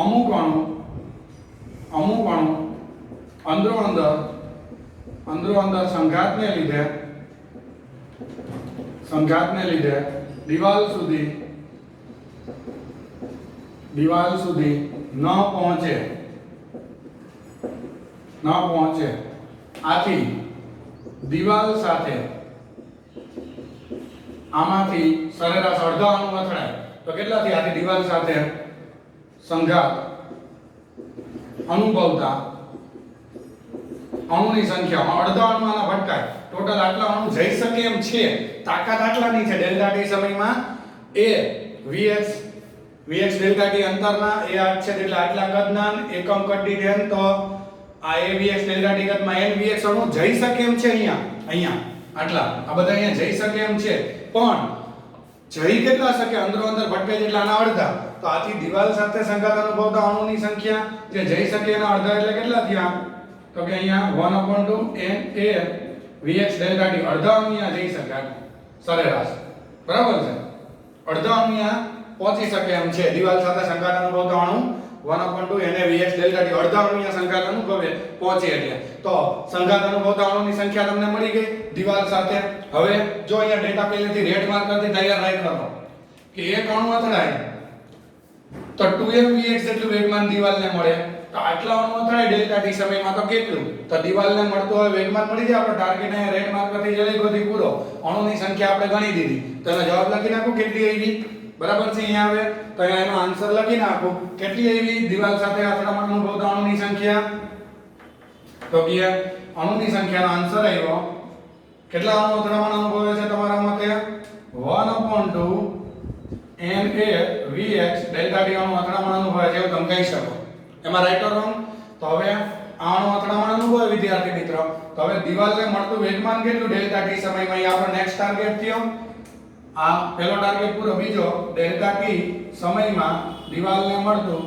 અમુક અણુ અંદરો અંદર સંઘાતને લીધે દિવાલ સુધી ન પહોંચે. આથી દિવાલ સાથે આમાંથી સરેરાશ અડધા અણુ અથડાય તો કેટલાથી આથી દિવાલ સાથે સંઘાત અનુભવતા અણુની સંખ્યામાં અડધા અણુ આના ભટકાય. ટોટલ આટલા અણુ જઈ શકે એમ છે, તાકાત આટલાની છે ડેલ્ટા ટી સમયમાં. એ vx ડેલ્ટા ટી અંતરના એ આ છે એટલે આટલા કદના એકમ કદ દીઠ n. તો આ avx ડેલ્ટા ટી કદમાં n vx અણુ જઈ શકે એમ છે. અહીંયા આટલા આ બધા અહીંયા જઈ શકે એમ છે, પણ જઈ કેટલા શકે? અંદરો અંદર ભટકાય એટલે આના અડધા. તો આથી દિવાલ સાથે સંઘાત અનુભવતા અણુની સંખ્યા જે જઈ શકે એના અડધા એટલે કેટલા થયા? તો કે અહીંયા 1/2 n a vx delta T અડધા અણુ અહીંયા જઈ શકે સરેરાશ. બરાબર છે, અડધા અણુ અહીંયા પહોંચી શકે એમ છે. દિવાલ સાથે સંઘાત અનુભવતા અણુ 1/2 n a vx delta T અડધા અણુ અહીંયા સંઘાત અનુભવે પહોંચે એટલે. તો સંઘાત અનુભવતા અણુની સંખ્યા તમને મળી ગઈ દિવાલ સાથે. હવે જો અહીંયા ડેટા પહેલેથી રેડ માર્કરથી તૈયાર રાખવાનો કે એક અણુ અથડાય તો 2m vx જેટલું વેગમાન દિવાલને મળે. તો આટલા અણુ અથડાય ડેલ્ટા ટી સમયમાં તો કેટલું? તો દિવાલને મળતો હોય વેગમાન મળી જાય. આપણો ટાર્ગેટ અહીંયા રેડ માર્કરથી જલ્દી ગોતી પૂરો. અણુની સંખ્યા આપણે ગણી દીધી તો એનો જવાબ લખી નાખો કેટલી આવી. બરાબર છે. અહીંયા આવે તો અહીંયા એનો આન્સર લખી નાખો કેટલી આવી દિવાલ સાથે અથડામણ અનુભવતા અણુની સંખ્યા. તો કે અણુની સંખ્યાનો આન્સર આવ્યો કેટલા અણુ અથડામણ અનુભવે છે તમારા મતે? 1/2 n a vx delta T અણુ અથડામણ અનુભવે છે એવું તમે કહી શકો. એમાં રાઈટ ઓર રોંગ? તો હવે આ અણુ અથડામણ અનુભવે વિદ્યાર્થી મિત્રો. તો હવે દિવાલને મળતું વેગમાન કેટલું ડેલ્ટા ટી સમયમાં? અહીં આપણો નેક્સ્ટ ટાર્ગેટ થયો. આ પહેલો ટાર્ગેટ પૂરો. બીજો ડેલ્ટા ટી સમયમાં દિવાલને મળતું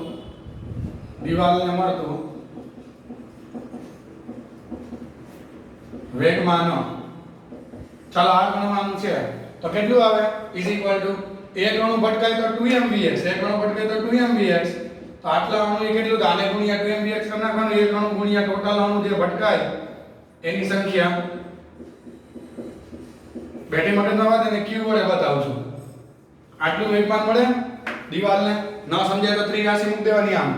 વેગમાન. ચાલો આ ગણવાનું છે તો કેટલું આવે? ઇઝ ઇક્વલ ટુ એક અણુ ભટકાય તો 2m vx, એક અણુ ભટકાય તો 2m vx. તો આટલા અણુ એ કેટલું? આને ગુણ્યા 2m vx કરી નાખવાનું. એક અણુ ગુણ્યા ટોટલ અણુ જે ભટકાય એની સંખ્યા. બેટી મગજ ન વાત અને q વડે બતાવું છું. આટલું વેગમાન મળે દિવાલને. ન સમજાય તો ત્રિરાશી મૂકી દેવાની આમ.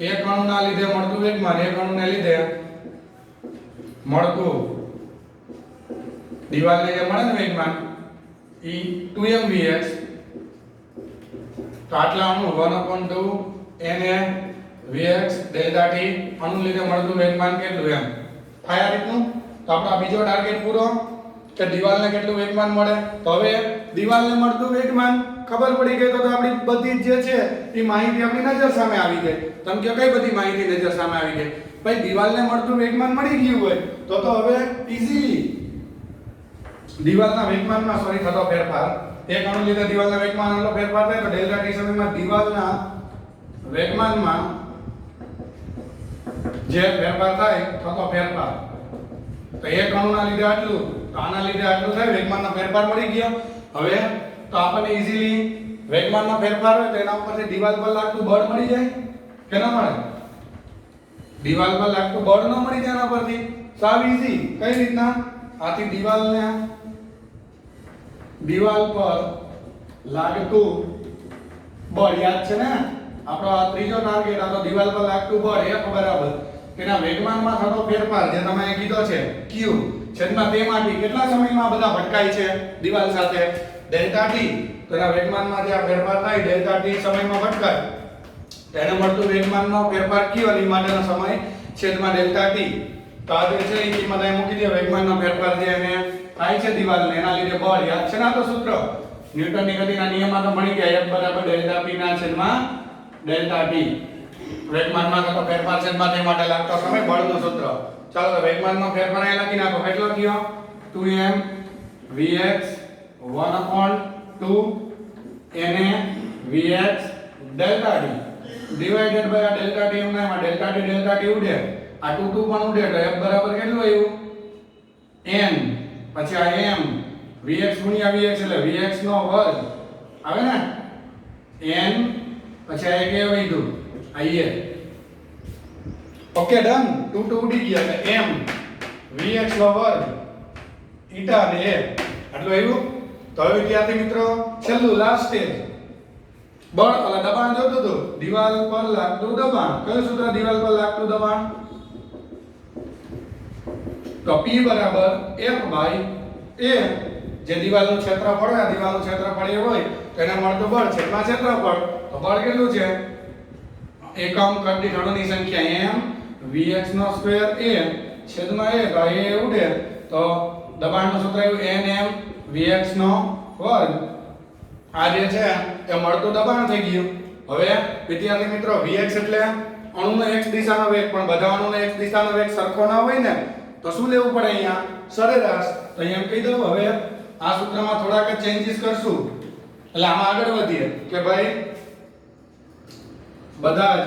એક અણુના લીધે મળતું વેગમાન, એક અણુને લીધે મળતું દિવાલને જે મળે ને વેગમાન ઈ 2m vx. તો આટલા અણુ 1/2 n a vx delta t અણુ લીધે મળતું વેગમાન કેટલું એમ થાય આ રીતનું. તો આપણો બીજો ટાર્ગેટ પૂરો કે દિવાલને કેટલું વેગમાન મળે. તો હવે દિવાલને મળતું વેગમાન ખબર પડી ગઈ તો આપણી બધી જે છે એ માહિતી આપણી નજર સામે આવી ગઈ. તમે કહો કઈ બધી માહિતી નજર સામે આવી ગઈ? ભાઈ દિવાલને મળતું વેગમાન મળી ગયું હોય તો હવે ઈઝીલી દિવાલના વેગમાનમાં થતો ફેરફાર એક અણુ લીધે દિવાલના વેગમાન એટલો ફેરફાર થાય તો ડેલ્ટા ટી સમયમાં દિવાલના વેગમાનમાં જે ફેરફાર થાય થતો ફેરફાર તો એક અણુના લીધે આટલું તો આના લીધે આટલું થાય વેગમાનનો ફેરફાર મળી ગયો હવે તો આપણને ઈઝીલી વેગમાનનો ફેરફાર હોય તો એના ઉપરથી દિવાલ પર લાગતું બળ મળી જાય કે ન મળે દિવાલ પર લાગતું બળ ન મળી જાય એના પરથી સાવ ઈઝી કઈ રીતના આથી દિવાલ પર લાગતું બળ યાદ છે ને આપણો આ ત્રીજો ટાર્ગેટ આ તો દિવાલ પર લાગતું બળ F બરાબર તેના વેગમાનમાં થતો ફેરફાર જે તમે કીધો છે q છેદમાં તેમાંથી કેટલા સમયમાં બધા ભટકાય છે દિવાલ સાથે ડેલ્ટા t તેના વેગમાનમાં જે આ ફેરફાર થાય ડેલ્ટા t સમયમાં ભટકાય તેને મળતું વેગમાનનો ફેરફાર q અને માટેનો સમય છેદમાં ડેલ્ટા t તો આ જે છે એ કિંમત અહીં મૂકી દે વેગમાનનો ફેરફાર જે એને થાય છે દિવાલને એના લીધે બળ યાદ છે ને આ તો સૂત્ર ન્યૂટનની ગતિના નિયમમાં તો મળી ગયા F બરાબર ડેલ્ટા p ના છેદમાં ડેલ્ટા t વેગમાનમાં થતો ફેરફાર છેદમાં તે માટે લાગતો સમય બળનું સૂત્ર ચાલો તો વેગમાનનો ફેરફાર અહીં લખી નાખો કેટલો થયો 2m vx 1/2 na vx delta t divided by આ ડેલ્ટા t એમ ના ડેલ્ટા t ઉડે આ 2 પણ ઉડે તો f બરાબર કેટલું આવ્યું n પછી આ m vx ગુણ્યા vx એટલે vx નો વર્ગ આવે ને n પછી આ એક એ વધ્યું આ એ ઓકે ડન 2 ઉડી ગયા એટલે m vx નો વર્ગ ઈટા ને a આટલું આવ્યું તો હવે વિદ્યાર્થી મિત્રો છેલ્લું લાસ્ટ સ્ટેજ બળ એટલે દબાણ જોતું હતું દિવાલ પર લાગતું દબાણ કયું સૂત્ર દિવાલ પર લાગતું દબાણ તો P બરાબર F બાય A જે દિવાલનું ક્ષેત્રફળ હોય દિવાલનું ક્ષેત્રફળ એ હોય તો એને મળતું બળ છેદમાં ક્ષેત્રફળ તો બળ કેટલું છે એકમ કદ દીઠ અણુની સંખ્યા m vx નો સ્ક્વેર a છેદમાં a બાય a ઉડે તો દબાણનું સૂત્ર આવ્યું nm vx નો વર્ગ આ જે છે એ મળતું દબાણ થઈ ગયું હવે વિદ્યાર્થી મિત્રો vx એટલે અણુનો x દિશાનો વેગ પણ બધા અણુનો x દિશાનો વેગ સરખો ના હોય ને તો શું લેવું પડે અહીંયા સરેરાશ તો અહીંયા કહી દઉં હવે આ સૂત્રમાં થોડાક ચેન્જીસ કરશું એટલે આમાં આગળ વધીએ કે ભાઈ બધા જ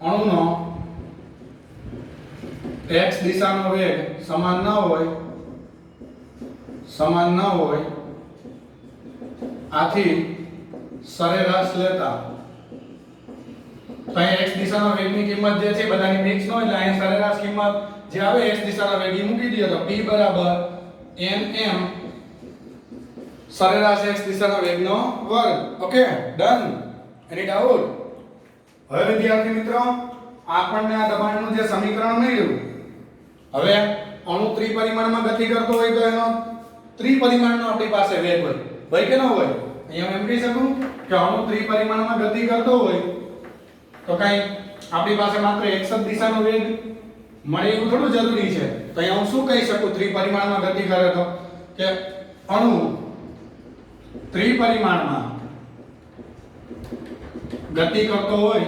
અણુનો x દિશાનો વેગ સમાન ન હોય આથી સરેરાશ લેતા તો અહીં x દિશાનો વેગની કિંમત જે છે બધાની ફિક્સ ન હોય એટલે અહીં સરેરાશ કિંમત જે આવે x દિશાનો વેગ એ મૂકી દઈએ તો p બરાબર nm સરેરાશ x દિશાનો વેગનો વર્ગ ઓકે ડન એની ડાઉટ હવે વિદ્યાર્થી મિત્રો આપણને આ દબાણનું જે સમીકરણ મળ્યું હવે અણુ ત્રિપરિમાણમાં ગતિ કરતો હોય તો એનો ત્રિપરિમાણનો આપણી પાસે વેગ હોય ભાઈ કે ન હોય અહીંયા એમ કહી શકું કે અણુ ત્રિપરિમાણમાં ગતિ કરતો હોય તો કઈ આપણી પાસે માત્ર એક જ દિશાનો વેગ મળે એવું થોડું જરૂરી છે તો અહીંયા હું શું કહી શકું ત્રિપરિમાણમાં ગતિ કરે તો કે અણુ ત્રિપરિમાણમાં ગતિ કરતો હોય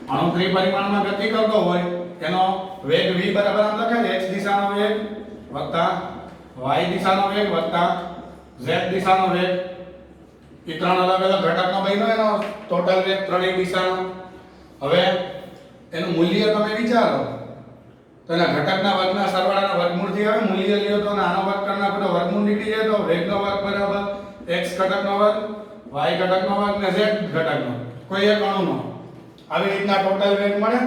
અણુ ત્રિપરિમાણમાં ગતિ કરતો હોય એનો વેગ v બરાબર આમ લખાય x દિશાનો વેગ વત્તા y દિશાનો વેગ વત્તા z દિશાનો વેગ એ ત્રણ અલગ અલગ ઘટકનો બન્યો એનો ટોટલ વેગ ત્રણેય દિશાનો હવે એનું મૂલ્ય તમે વિચારો તો એના ઘટકના વર્ગના સરવાળાના વર્ગમૂળથી આવે મૂલ્ય લ્યો તો આનો વર્ગ કરી નાખો તો વર્ગમૂળ નીકળી જાય તો વેગનો વર્ગ બરાબર x ઘટકનો વર્ગ y ઘટકનો વર્ગ ને z ઘટકનો કોઈ એક અણુનો આવી રીતના ટોટલ વેગ મળે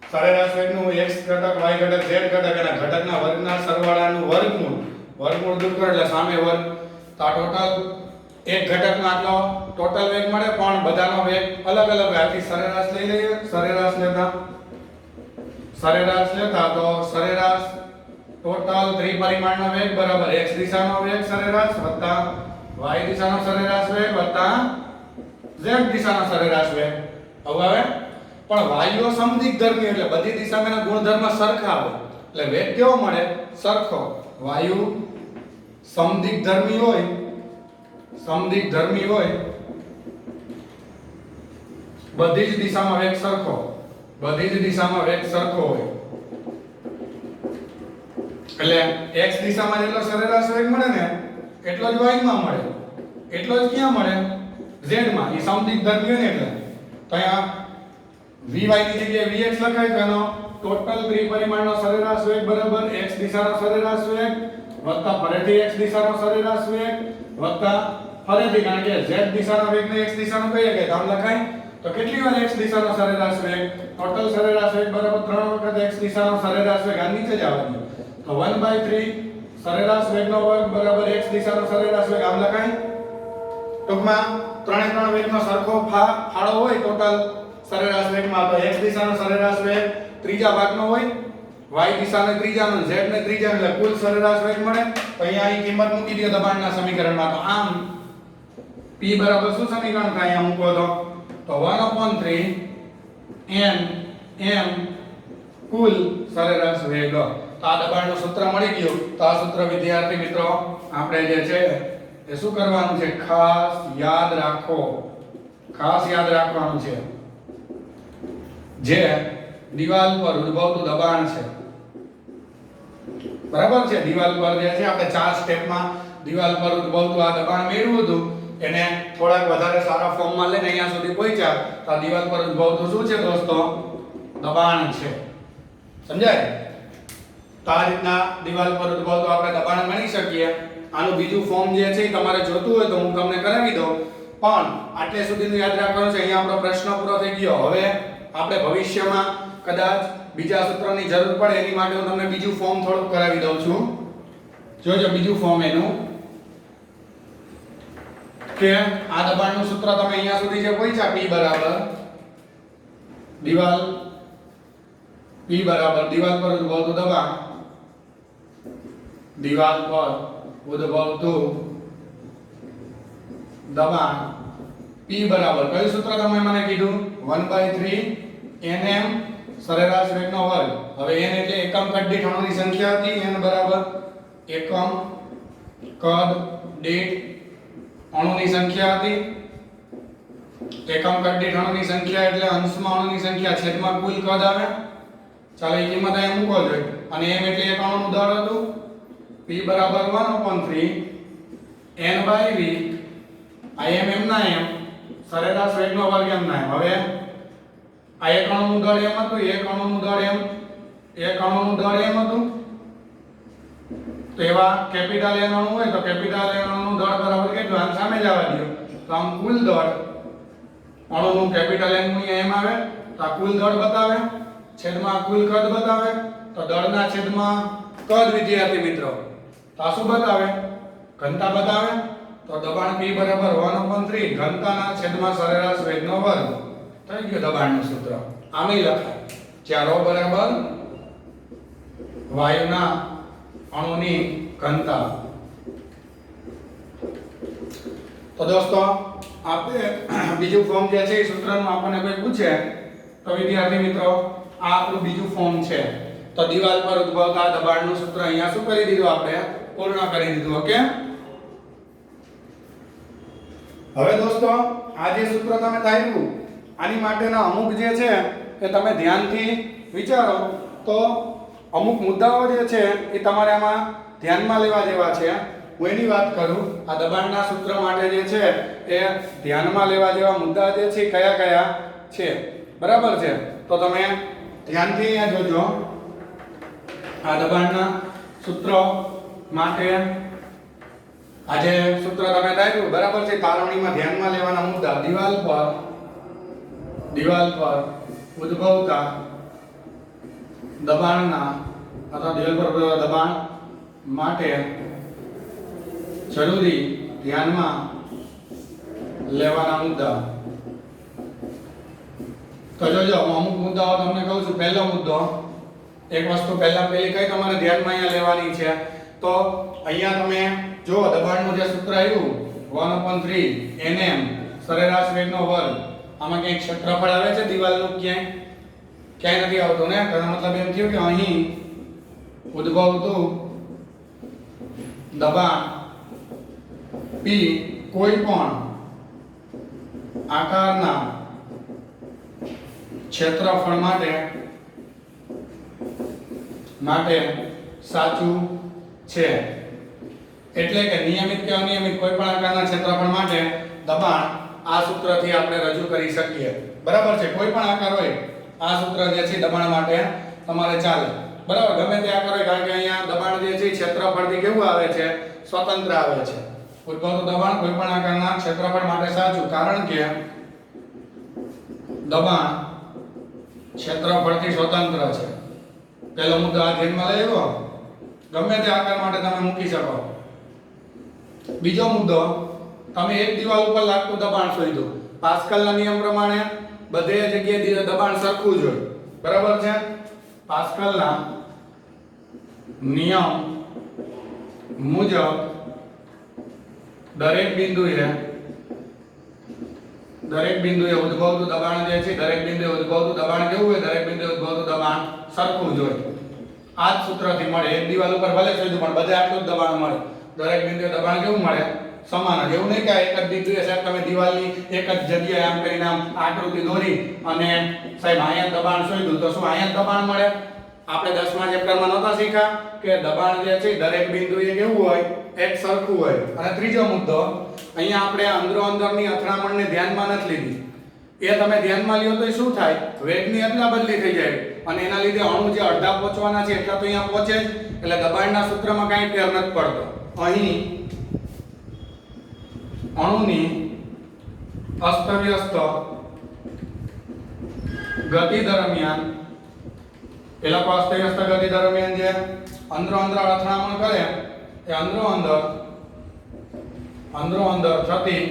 સરેરાશ વેગનું x ઘટક y ઘટક z ઘટક એના ઘટકના વર્ગના સરવાળાનું વર્ગમૂળ દૂર કરો એટલે સામે વર્ગ તો આ ટોટલ એક ઘટકનો આટલો ટોટલ વેગ મળે પણ બધાનો વેગ અલગ અલગ આથી સરેરાશ લઈ લઈએ સરેરાશ લેતા તો સરેરાશ ટોટલ ત્રિપરિમાણનો વેગ બરાબર x દિશાનો વેગ સરેરાશ વત્તા y દિશાનો સરેરાશ વેગ વત્તા z દિશાનો સરેરાશ વેગ હવે પણ વાયુઓ સમદિગ્ધર્મી એટલે બધી દિશામાં એના ગુણધર્મ સરખા હોય એટલે વેગ કેવો મળે સરખો વાયુ સમદિગ્ધર્મી હોય બધી જ દિશામાં વેગ સરખો બધી જ દિશામાં વેગ સરખો હોય એટલે x દિશામાં જેટલો સરેરાશ વેગ મળે ને એટલો જ y માં મળે, એટલો જ ક્યાં મળે z માં. એ સમદિગ્ધ ધર્મી હોય ને એટલે તો અહીંયા vy ની જગ્યાએ vx લખાય તો એનો ટોટલ ત્રિપરિમાણનો સરેરાશ વેગ બરાબર x દિશાનો સરેરાશ વેગ વત્તા ફરીથી x દિશાનો સરેરાશ વેગ વત્તા ફરીથી કારણ કે z દિશાનો વેગ ને x દિશાનો કહીએ કે આમ લખાય તો કેટલી વાર x દિશાનો સરેરાશ વેગ ટોટલ સરેરાશ વેગ બરાબર 3 વખત x દિશાનો સરેરાશ વેગ આ નીચે જ આવવાનો તો 1/3 સરેરાશ વેગનો વર્ગ બરાબર x દિશાનો સરેરાશ વેગ આમ લખાય. ટૂંકમાં ત્રણે ત્રણ વેગનો સરખો ફાળો હોય ટોટલ સરેરાશ વેગમાં તો x દિશાનો સરેરાશ વેગ ત્રીજા ભાગનો હોય, y દિશાને ત્રીજાનો, z ને ત્રીજાનો એટલે કુલ સરેરાશ વેગ મળે. તો અહીંયા અહીં કિંમત મૂકી દો દબાણના સમીકરણમાં તો આમ p બરાબર શું સમીકરણ થાય અહીંયા મૂકો તો 1/3 n m કુલ સરેરાશ વેગ. તો આ દબાણનું સૂત્ર મળી ગયું. તો આ સૂત્ર વિદ્યાર્થી મિત્રો આપણે જે છે એ શું કરવાનું છે ખાસ યાદ રાખવાનું છે. જે દિવાલ પર ઉદ્ભવતું દબાણ છે બરાબર છે, દિવાલ પર જે છે આપણે 4 સ્ટેપમાં દિવાલ પર ઉદ્ભવતું આ દબાણ મેળવ્યું હતું એને થોડાક વધારે સારા ફોર્મમાં લઈને અહીંયા સુધી પહોંચ્યા. તો આ દિવાલ પર ઉદ્ભવતું શું છે દોસ્તો દબાણ છે, સમજાય. તો આ રીતના દિવાલ પર ઉદ્ભવતું આપણે દબાણ ગણી શકીએ. આનું બીજું ફોર્મ જે છે તમારે જોતું હોય તો હું તમને કરાવી દઉં પણ આટલે સુધીનું યાદ રાખવાનું છે. અહીંયા આપણો પ્રશ્ન પૂરો થઈ ગયો. હવે આપણે ભવિષ્યમાં કદાચ બીજા સૂત્રની જરૂર પડે એની માટે હું તમને બીજું ફોર્મ થોડુંક કરાવી દઉં છું. જોજો બીજું ફોર્મ એનું કે આ દબાણનું સૂત્ર તમે અહીંયા સુધી જે પહોંચ્યા P બરાબર દિવાલ પર ઉદ્ભવતું દબાણ, દિવાલ પર ઉદ્ભવતું દબાણ P બરાબર કયું સૂત્ર તમે મને કીધું 1/3 nm સરેરાશ વેગનો વર્ગ. હવે n એટલે એકમ કદ દીઠ અણુની સંખ્યા હતી, n બરાબર એકમ કદ દીઠ અણુની સંખ્યા હતી. એકમ કદ દીઠ અણુની સંખ્યા એટલે અંશમાં અણુની સંખ્યા છેદમાં કુલ કદ આવે. ચાલો એ કિંમત અહીંયા મૂકો જોઈએ. અને m એટલે એક અણુનું દળ હતું. P બરાબર 1/3 n/v આ m ના m સરેરાશ વેગનો વર્ગ m ના m. હવે આ એક અણુનું દળ m હતું, એક અણુનું દળ m હતું. તો એવા કેપિટલ n અણુ હોય તો કેપિટલ n અણુનું દળ બરાબર કેટલું આમ સામે જ આવવા દો. તો આમ કુલ દળ અણુનું કેપિટલ n ગુણ્યા m આવે તો આ કુલ દળ બતાવે છેદમાં કુલ કદ બતાવે. તો દળના છેદમાં કદ વિદ્યાર્થી મિત્રો તો આ શું બતાવે ઘનતા બતાવે. તો દબાણ P બરાબર 1/3 ઘનતાના છેદમાં સરેરાશ વેગનો વર્ગ થઈ ગયું દબાણનું સૂત્ર. આમે લખાય જ્યાં ρ બરાબર વાયુના અણુની ઘનતા. તો દોસ્તો આપણે બીજું ફોર્મ જે છે એ સૂત્રનું આપણને કોઈ પૂછે તો વિદ્યાર્થી મિત્રો આ આપણું બીજું ફોર્મ છે. તો દિવાલ પર ઉદ્ભવતા દબાણનું સૂત્ર અહીંયા શું કરી દીધું આપણે પૂર્ણ કરી દીધું. ઓકે. હવે દોસ્તો આ જે સૂત્ર તમે ધાર્યું આની માટેના અમુક જે છે એ તમે ધ્યાનથી વિચારો તો અમુક મુદ્દાઓ જે છે એ તમારે આમાં ધ્યાનમાં લેવા જેવા છે. હું એની વાત કરું આ દબાણના સૂત્ર માટે જે છે એ ધ્યાનમાં લેવા જેવા મુદ્દા જે છે કયા કયા છે બરાબર છે. તો તમે ધ્યાનથી અહીંયા જોજો આ દબાણના સૂત્ર માટે આ જે સૂત્ર તમે ધાર્યું બરાબર છે. તારવણીમાં ધ્યાનમાં લેવાના મુદ્દા દિવાલ પર ઉદ્ભવતા દબાણના અથવા દિવાલ પર ઉદ્ભવતા દબાણ માટે જરૂરી ધ્યાનમાં લેવાના મુદ્દા. તો જોજો હું અમુક મુદ્દાઓ તમને કહું છું. પહેલો મુદ્દો એક વસ્તુ પહેલી કઈ તમારે ધ્યાનમાં અહીંયા લેવાની છે. તો અહીંયા તમે જો દબાણનું જે સૂત્ર આવ્યું 1/3 nm સરેરાશ વેગનો વર્ગ આમાં ક્યાંય ક્ષેત્રફળ આવે છે દિવાલનું ક્યાંય નથી આવતું ને. તેનો મતલબ એમ થયું કે અહીં ઉદ્ભવતું દબાણ P કોઈ પણ આકારના ક્ષેત્રફળ માટે સાચું છે. એટલે કે નિયમિત કે અનિયમિત કોઈ પણ આકારના ક્ષેત્રફળ માટે દબાણ આ સૂત્રથી આપણે રજૂ કરી શકીએ. બરાબર છે. કોઈ પણ આકાર હોય આ સૂત્ર જે છે દબાણ માટે તમારે ચાલે. બરાબર, ગમે તે આકાર હોય, કારણ કે અહીંયા દબાણ જે છે ક્ષેત્રફળથી કેવું આવે છે? સ્વતંત્ર આવે છે. ઉદ્ભવતું દબાણ કોઈ પણ આકારના ક્ષેત્રફળ માટે સાચું, કારણ કે દબાણ ક્ષેત્રફળથી સ્વતંત્ર છે. પહેલો મુદ્દો આ ધ્યાનમાં લઈ લો. ગમે તે આકાર માટે તમે મૂકી શકો. બીજો મુદ્દો, તમે એક દિવાલ ઉપર લાગતું દબાણ શોધ્યું. પાસ્કલના નિયમ પ્રમાણે બધે જગ્યાએ દબાણ સરખું જ હોય. બરાબર છે. પાસ્કલના નિયમ મુજબ દરેક બિંદુએ ઉદ્ભવતું દબાણ જે છે, દરેક બિંદુએ ઉદ્ભવતું દબાણ કેવું હોય? દરેક બિંદુએ ઉદ્ભવતું દબાણ સરખું જ હોય. આ જ સૂત્રથી મળે. એક દિવાલ ઉપર ભલે શોધ્યું પણ બધે આટલું જ દબાણ મળે. દરેક બિંદુએ દબાણ કેવું મળે? સમાન જ. એવું નહીં કે એક જ બિંદુએ સાહેબ તમે દિવાલની એક જ જગ્યાએ આમ કરીને આમ આકૃતિ દોરી અને સાહેબ અહીંયા દબાણ શોધ્યું તો શું અહીંયા દબાણ મળે? આપણે 10મા ચેપ્ટરમાં નહોતા શીખ્યા કે દબાણ જે છે દરેક બિંદુએ કેવું હોય? એક સરખું હોય. અને ત્રીજો મુદ્દો, અહીંયા આપણે અંદરોઅંદરની અથડામણને ધ્યાનમાં નથી લીધી. એ તમે ધ્યાનમાં લ્યો તો શું થાય? વેગની અદલા બદલી થઈ જાય અને એના લીધે અણુ જે અડધા પહોંચવાના છે એટલા તો અહીંયા પહોંચે જ. એટલે દબાણના સૂત્રમાં કાંઈ ફેર નથી પડતો. અહીં અણુની અસ્તવ્યસ્ત ગતિ દરમિયાન, પેલા તો અસ્તવ્યસ્ત ગતિ દરમિયાન જે અંદરો-અંદર અથડામણ કરે એ અંદરો-અંદર થતી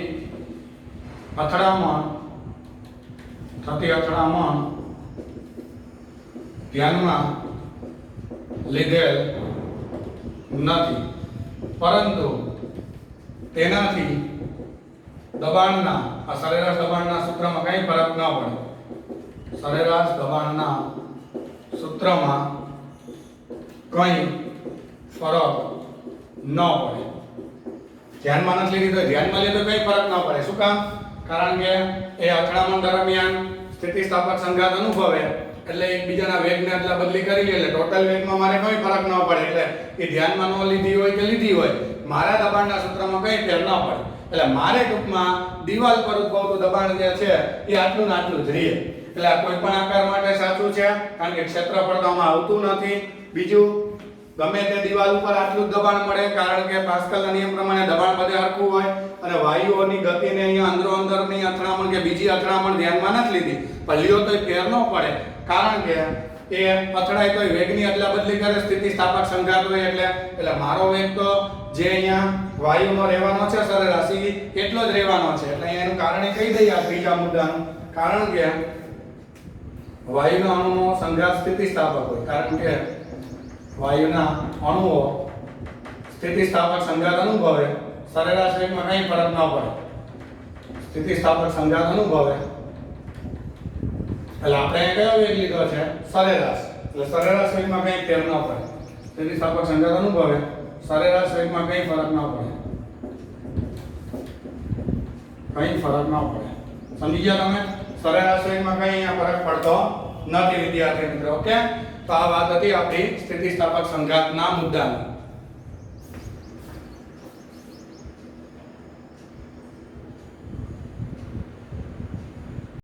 અથડામણ ધ્યાનમાં લીધેલ નથી, પરંતુ તેનાથી દબાણના આ સરેરાશ દબાણના સૂત્રમાં કંઈ ફરક ન પડે. સરેરાશ દબાણના સૂત્રમાં કંઈ ફરક ન પડે. ધ્યાનમાં નથી લીધું તો ધ્યાનમાં લીધું કંઈ ફરક ન પડે. શું કામ? કારણ કે એ અથડામણ દરમિયાન સ્થિતિસ્થાપક સંઘાત અનુભવે એટલે એકબીજાના વેગને અદલા બદલી કરી લે એટલે ટોટલ વેગમાં મારે કોઈ ફરક ન પડે. એટલે એ ધ્યાનમાં ન લીધી હોય કે લીધી હોય, મારા દબાણના સૂત્રમાં કંઈ ફેર ન પડે. એટલે મારે ટૂંકમાં દિવાલ પર ઉદ્ભવતું દબાણ જે છે એ આટલું ને આટલું જ રહે. એટલે આ કોઈ પણ આકાર માટે સાચું છે, કારણ કે ક્ષેત્રફળ તો આમાં આવતું નથી. બીજું, ગમે તે દિવાલ ઉપર આટલું જ દબાણ મળે, કારણ કે પાસ્કલના નિયમ પ્રમાણે દબાણ બધે સરખું હોય. અને વાયુઓની ગતિને અહીંયા અંદરોઅંદરની અથડામણ કે બીજી અથડામણ ધ્યાનમાં નથી લીધી. ભલ્યો તો ફેર ન પડે, કારણ કે એ અથડાય તો વેગની અદલા બદલી કરે, સ્થિતિસ્થાપક સંઘાત હોય. એટલે મારો વેગ તો જે અહીંયા વાયુનો રહેવાનો છે સરેરાશ એટલો જ રહેવાનો છે. એટલે અહીંયા એનું કારણ કહી દઈએ આ ત્રીજા મુદ્દાનું. કારણ કે વાયુના અણુનો સંઘાત સ્થિતિસ્થાપક હોય, કારણ કે વાયુના અણુઓ સ્થિતિસ્થાપક સંઘાત અનુભવે, સરેરાશ વેગમાં કંઈ ફરક ન પડે. સ્થિતિસ્થાપક સંઘાત અનુભવે એટલે આપણે કયો વેગ લીધો છે? સરેરાશ. એટલે સરેરાશ વેગમાં કંઈ ફેર ન પડે. સ્થિતિસ્થાપક સંઘાત અનુભવે, સરેરાશ વેગમાં કંઈ ફરક ન પડે. સમજી ગયા તમે? સરેરાશ વેગમાં કંઈ અહીંયા ફરક પડતો નથી વિદ્યાર્થી મિત્રો. ઓકે, તો આ વાત હતી આપણી સ્થિતિસ્થાપક સંઘાતના મુદ્દાની.